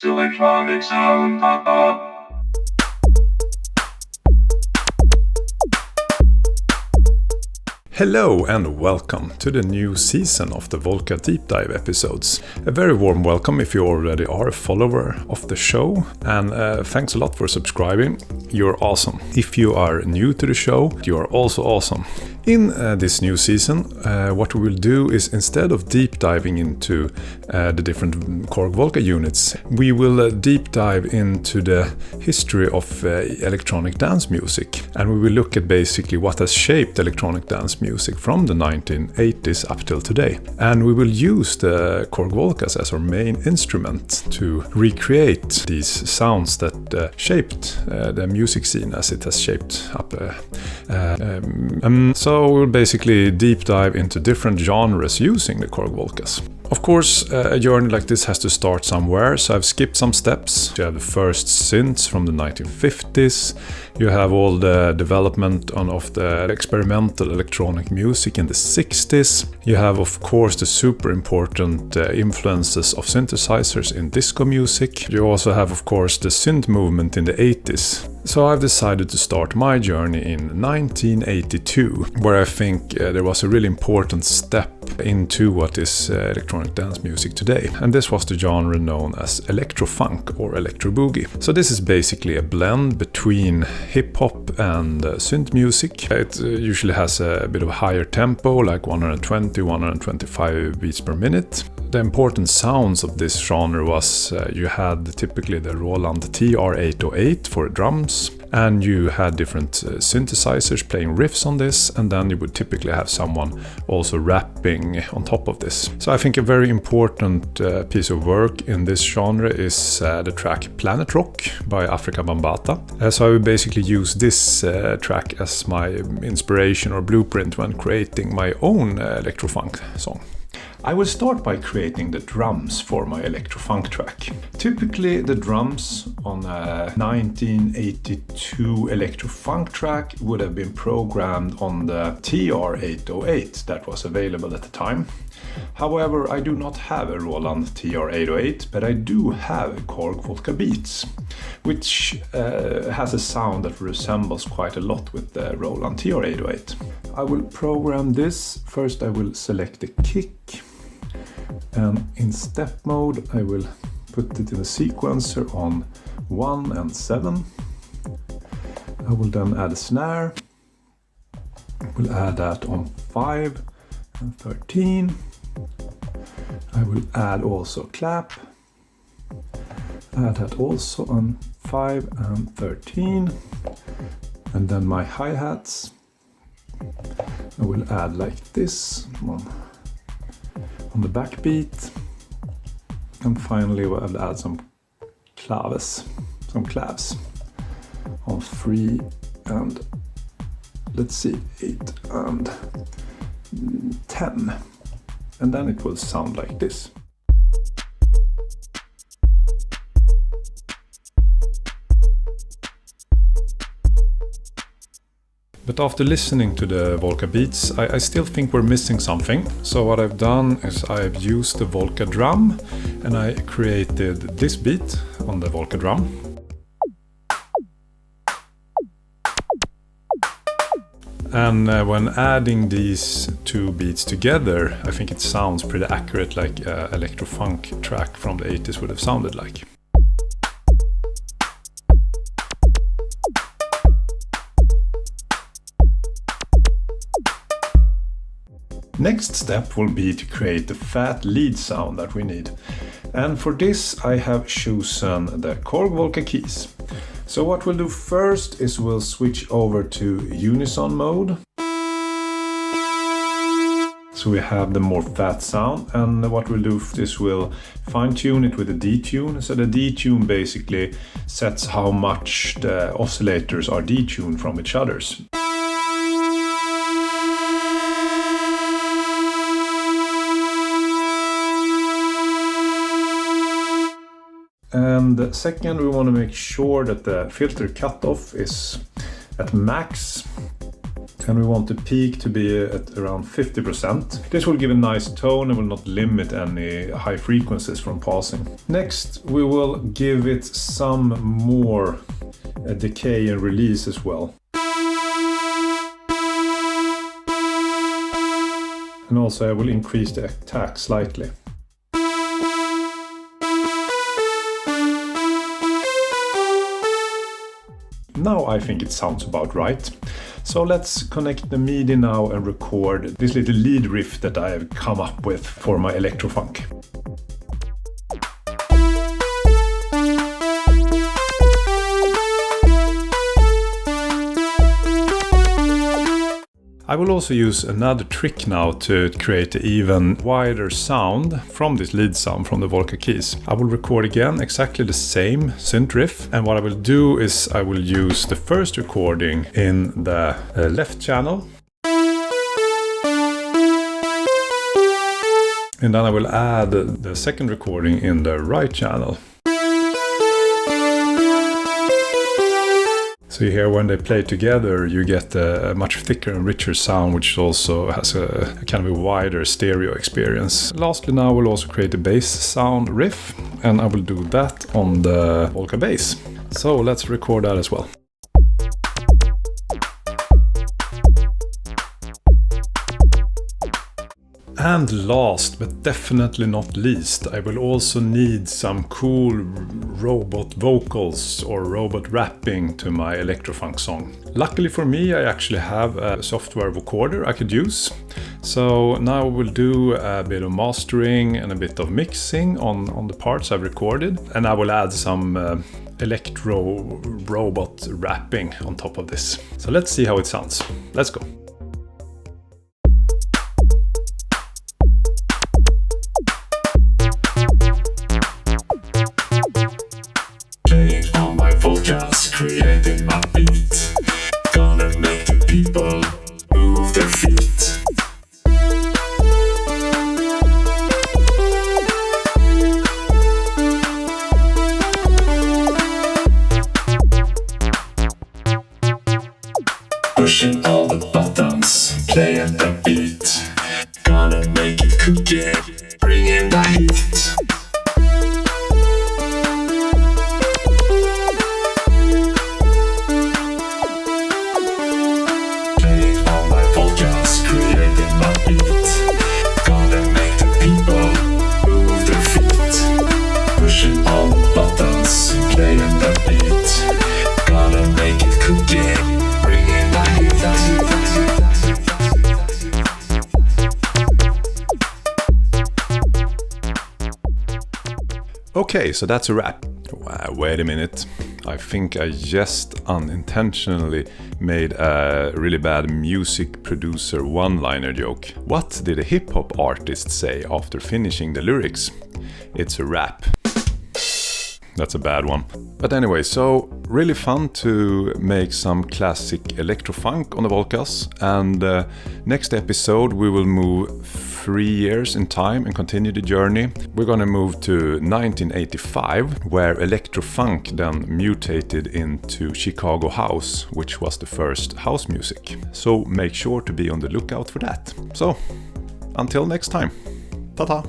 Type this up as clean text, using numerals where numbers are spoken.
Electronic sound pop-up. Hello and welcome to the new season of the Volca Deep Dive Episodes. A very warm welcome if you already are a follower of the show, and thanks a lot for subscribing. You're awesome. If you are new to the show, you are also awesome. In this new season, what we will do is, instead of deep diving into the different KORG Volca units, we will deep dive into the history of electronic dance music, and we will look at basically what has shaped electronic dance music from the 1980s up till today. And we will use the KORG Volcas as our main instrument to recreate these sounds that shaped the music scene as it has shaped up. So we'll basically deep dive into different genres using the KORG Volcas. Of course, a journey like this has to start somewhere, so I've skipped some steps. You have the first synths from the 1950s, you have all the development of the experimental electronic music in the 60s, you have of course the super important influences of synthesizers in disco music, you also have of course the synth movement in the 80s. So I've decided to start my journey in 1982, where I think there was a really important step into what is electronic dance music today. And this was the genre known as electro funk or electro boogie. So this is basically a blend between hip-hop and synth music. It usually has a bit of a higher tempo, like 120, 125 beats per minute. The important sounds of this genre was you had typically the Roland TR-808 for drums, and you had different synthesizers playing riffs on this, and then you would typically have someone also rapping on top of this. So I think a very important piece of work in this genre is the track Planet Rock by Afrika Bambaataa. So I would basically use this track as my inspiration or blueprint when creating my own electro funk song. I will start by creating the drums for my electro funk track. Typically the drums on a 1982 electro funk track would have been programmed on the TR-808 that was available at the time. However, I do not have a Roland TR-808, but I do have a KORG Volca Beats, which has a sound that resembles quite a lot with the Roland TR-808. I will program this. First I will select the kick, and in step mode I will put it in a sequencer on 1 and 7. I will then add a snare. I will add that on 5 and 13. I will add also a clap. Add that also on 5 and 13. And then my hi-hats I will add like this on the backbeat. And finally I'll add some clavs on 3 and let's see 8 and 10. And then it will sound like this. But after listening to the Volca beats, I still think we're missing something. So what I've done is I've used the Volca drum, and I created this beat on the Volca drum. And when adding these two beats together, I think it sounds pretty accurate, like an electro funk track from the 80s would have sounded like. Next step will be to create the fat lead sound that we need. And for this I have chosen the KORG Volca keys. So what we'll do first is we'll switch over to unison mode. So we have the more fat sound, and what we'll do is we'll fine tune it with a detune. So the detune basically sets how much the oscillators are detuned from each other's. And second, we want to make sure that the filter cutoff is at max. and we want the peak to be at around 50%. This will give a nice tone and will not limit any high frequencies from passing. Next, we will give it some more decay and release as well. And also I will increase the attack slightly. Now I think it sounds about right. So let's connect the MIDI now and record this little lead riff that I have come up with for my electro funk. I will also use another trick now to create an even wider sound from this lead sound from the Volca keys. I will record again exactly the same synth riff, and what I will do is I will use the first recording in the left channel, and then I will add the second recording in the right channel. So you hear when they play together, you get a much thicker and richer sound, which also has a kind of a wider stereo experience. Lastly, now we'll also create a bass sound riff, and I will do that on the Volca bass. So let's record that as well. And last, but definitely not least, I will also need some cool robot vocals or robot rapping to my electro funk song. Luckily for me, I actually have a software vocoder I could use. So now we'll do a bit of mastering and a bit of mixing on the parts I've recorded. And I will add some electro robot rapping on top of this. So let's see how it sounds. Let's go. Creating my beat, gonna make the people move their feet. Pushing all the buttons, playing the beat, gonna make it cooking, bringing the heat. Okay, so that's a wrap. Wait a minute. I think I just unintentionally made a really bad music producer one-liner joke. What did a hip-hop artist say after finishing the lyrics? It's a rap. That's a bad one. But anyway, so really fun to make some classic electro funk on the Volcas. And next episode we will move 3 years in time and continue the journey. We're gonna move to 1985, where electro funk then mutated into Chicago house, which was the first house music. So make sure to be on the lookout for that. So until next time, ta-ta!